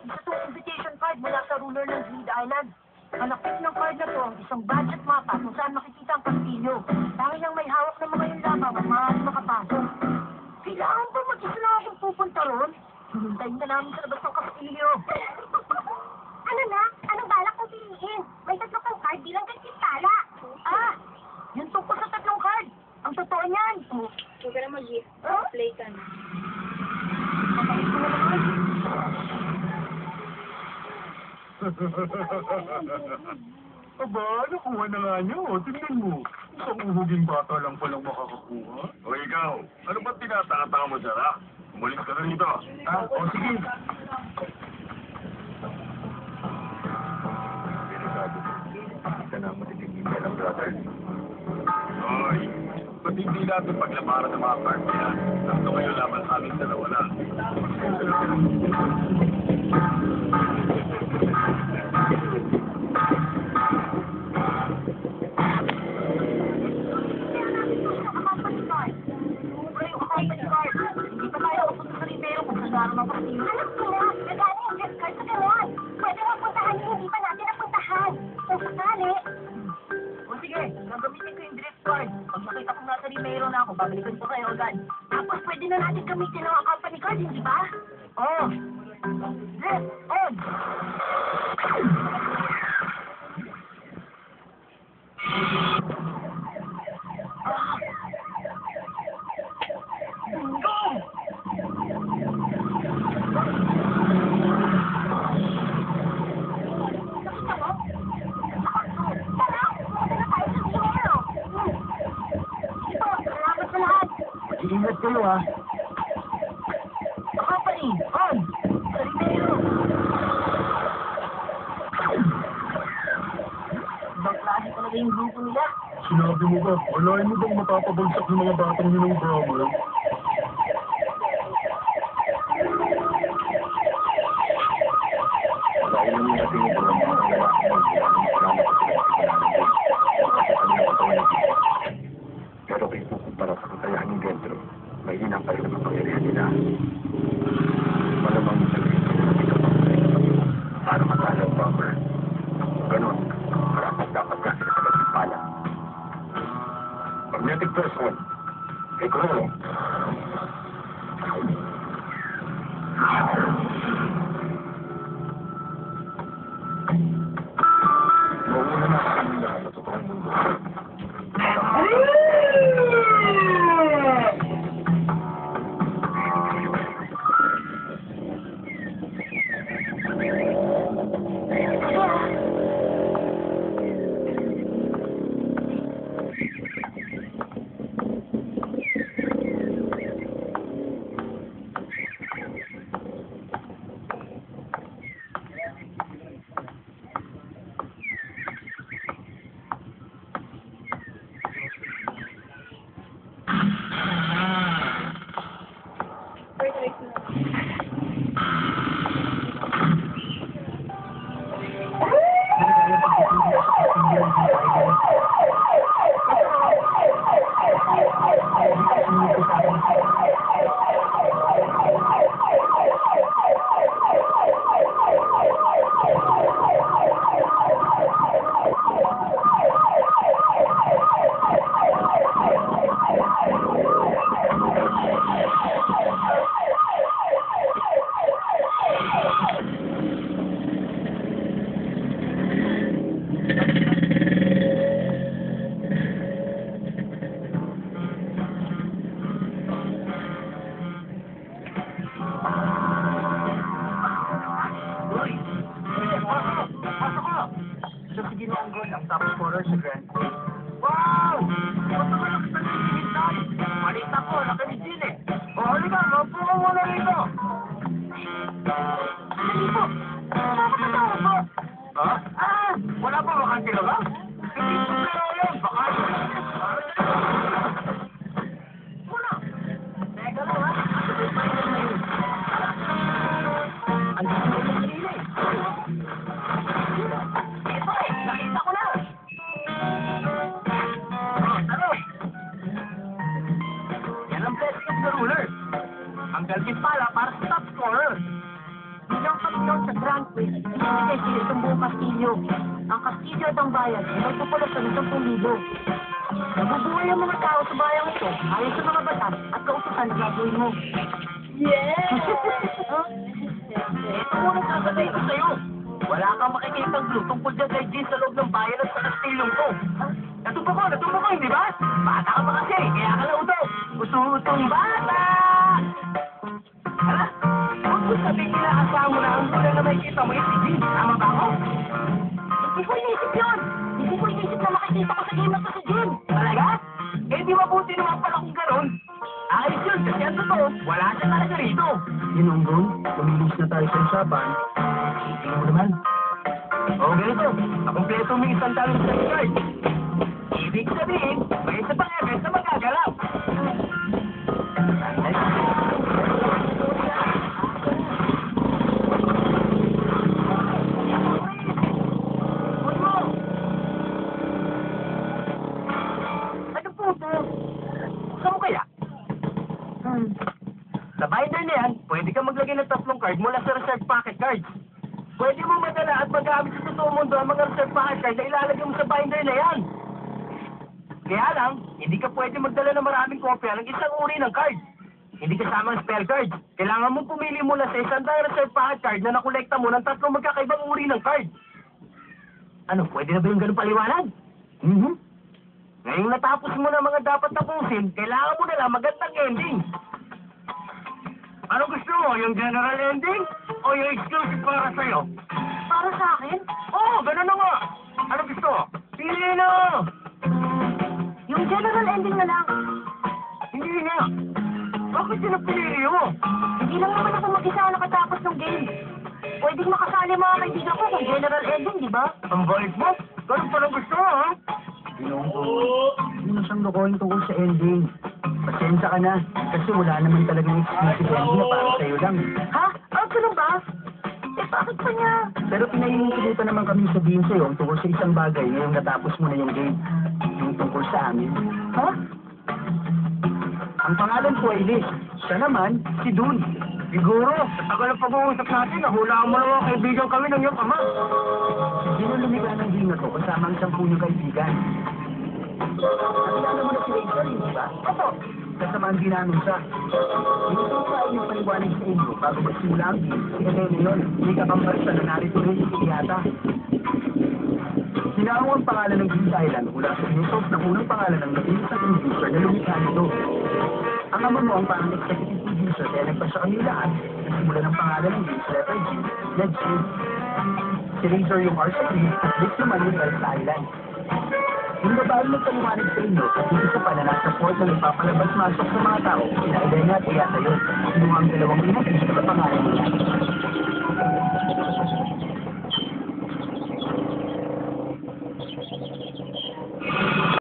Isa itong invitation card mula sa ruler ng Greed Island. Malapit ng card na to ang isang budget mapa kung saan makikita ang kastilyo. Dahil lang may hawak ng mga yung lamang ang maaaring makapasok. Kailangan ba mag-isa na akong pupunta ron? Hinuntayin na namin sa labas ng kastilyo. Ano na? Anong balak mong piliin? May tatlo kang card bilang kansintala. Ah! Yung tungkol sa tatlong card. Ang totoo niyan. Huwag ka na mag-gift. Huh? Play ka na. Mabait ko na naman. Aba, nakuha na nga niyo. Tingnan mo. Isang uhuging bata lang palang makakakuha. O ikaw, ano ba tinataka mo dyan, ha? Umalis ka na rito. Ah, o sige. Delikado. Kita na matitigil ka ng brother. Hoy, ba't hindi natin paglabaran ng mga card niya? Tatlo kayo laban sa aming dalawa lang. Hindi pa tayo kapunta sa Rivero kung sasara ng kastilyo. Alam ko na, nagana yung gift card sa ganon. Pwede mo puntahan yung hindi pa natin napuntahan. Kung sakali, O sige, gagamitin ko yung drift card. Pag nakita kong nasa Rivero na ako, babalikan ko kayo agad. tapos pwede na natin gamitin ang company card, hindi ba? Oh! Drift on! Nakita mo? Tara, pumunta na tayo sa Rivero. Ito, salamat sa lahat. Mag-iingat kayo, ha? Company, on! Sa Rivero! Ibang klase talaga yung grupo nila. Sinabi mo ba, alain mo bang mapapabagsak ng mga batang yun ng Brahma? Dahil naman natin ito ng mga lalaki magbuwan ng salamat at pinagkakilangan din. Pero kung ikukumpara sa kakayahan ng Dentro, may hinang pa rin ang pangyarihan nila. Malamang sabihin ko na ito para matalo ang bomber. Ganon, marapat dapat ka sila sa pagpipala. Magnetic person, kay Kurong. Mauuna na sa kanila sa totoong mundo. ang Galvin pala para sa top scorer. Bilang Panginoon sa Grand Prix, ibigay sila itong buong kastilyo. Ang kastilyo at ang bayan ay may populasyon ng 10,000. Nabubuhay ang mga tao sa bayang ito ayon sa mga batas at kautusan na gagawin mo. Yes! Huh? Ito muna sasabihin ko sa'yo. Wala kang makikita glue tungkol dyan kay Jean sa loob ng bayan at sa kastilyong to. Natumba ko, hindi ba? Bata ka pa kasi, kaya ka nauto. Usutong bata! Hala, huwag mo sabihin nila asawa na ang mula na may kita mo yung si Jean. Tama ba ako? Hindi ko inisip yun! Hindi ko inisip na makikita ko sa game na to si Jim! Talaga? Eh di mabuti naman pala kung gano'n. Ayos yun, kasi ang totoo, wala siya talaga rito. Ginunggong, lumilis na tayo sa usapan. Tingnan mo naman. O ganito, nakumpleto mo yung isang talong sa card. Ibig sabihin, may isa pang event na magagalaw. Huwag mo! Ano po ito? Saan mo kaya? Hmm. Sa binder na yan, pwede ka maglagay ng 3 card mula sa reserve pocket cards. Pwede mo madala at magamit sa totoong mundo ang mga reserve pocket card na ilalagay mo sa binder na yan. Kaya lang, hindi ka pwede magdala ng maraming kopya ng isang uri ng card. Hindi kasama ang spell card. Kailangan mong pumili mula sa isang reserve pocket card na nakolekta mo ng 3 magkakaibang uri ng card. Ano, pwede na ba yung ganun paliwanag? Ngayong natapos mo na mga dapat tapusin, kailangan mo na lang magandang ending. Ano gusto mo, yung general ending o yung exclusive para sa'yo? Para sa akin? Oo, ganun na nga. Ano gusto mo? Pili na! Yung general ending na lang. Hindi nga. Bakit yun ang pinili mo? Hindi lang naman ako mag-isa ang nakatapos ng game. Pwedeng makasali mga kaibigan ko kung general ending, di ba? Ang bait mo? Ganun pa lang gusto mo, ha? Ginunggong, hindi mo siyang lokohin tungkol sa ending. Pasensya ka na, kasi wala naman talagang exclusive ending na para sa'yo lang. Ha? Ah, ganun ba? Eh, bakit pa niya? Pero pinahihintulutan naman kami sabihin sa'yo ang tungkol sa isang bagay ngayong natapos mo na yung game. Yung tungkol sa amin. Ha? Ang pangalan ko ay Liz. Siya naman, si Dun. Siguro, sa tagal ng pag-uusap natin, nahulaan mo naman kaibigan kami ng iyong ama. Sino lumigay ng game na to kasama ang 10 niyong kaibigan? Nakilala mo na si Rachel, hindi ba? Opo. Kasamaan din namin siya. Gusto ko ay yung paliwanag sa inyo bago magsimula ang game. Si Elena yun, hindi kakambal siya na narito rin si Iyata. Sinawang ang pangalan ng Greece Island mula sa Yusuf ng unang pangalan ng nag-iisang producer na lumikha nito. Ang ama mo ang parang executive producer kaya nagpasya kami lahat na simula ng pangalan ng Greece letter G, na G. Si Razor yung R sa Greece at Rick naman yung L sa Island. Yung babae nagpaliwanag sa inyo at dito sa pa na nasa port na nagpapalabas-masok sa mga tao, sina Elena at Iyata yun. Sino ang dalawang pinag-isip sa pangalan nila.